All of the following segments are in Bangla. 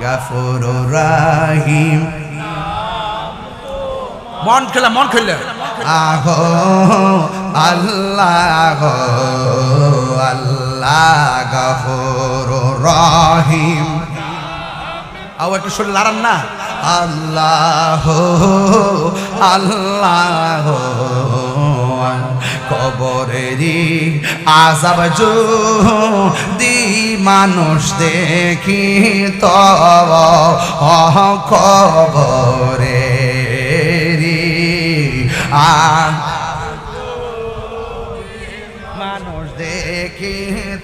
গফুরুর রহিম। মন খেলে আহো আল্লাহ আল্লাহ গফুরুর রহিম। আও একটু শরীর লাড়ান না। আল্লাহ আল্লাহ কবরেরি আযাব যদি মানুষ দেখি তো কবরেরি মানুষ দেখি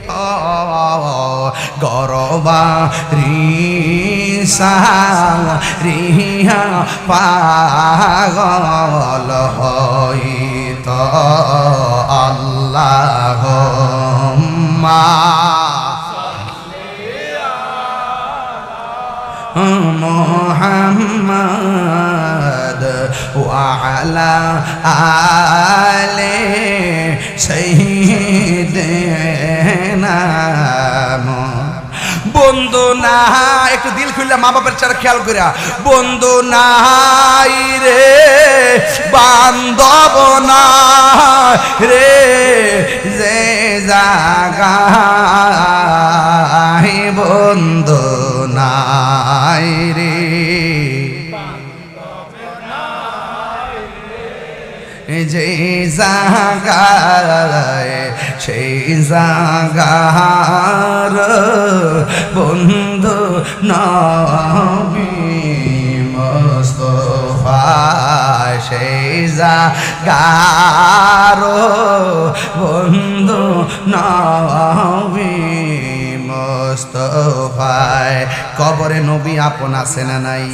তো গরবা রিয়া পাগল হইত আল্লাহুম্মা মুহাম্মদ ওয়া আলা আলি সাইয়্যিদিনা। বন্ধু না একটু দিল খুললে মা বাবার চারা খেয়াল করিয়া, বন্ধু নাই রে বান্ধব না রে যে জাগায় বন্ধু নাই রে যে জাগায় সেই জাগার বন্ধু নবী মুস্তাফা, সেই জাগার বন্ধু নবী মুস্তাফা। কবরে নবী আপন আছে না নাই?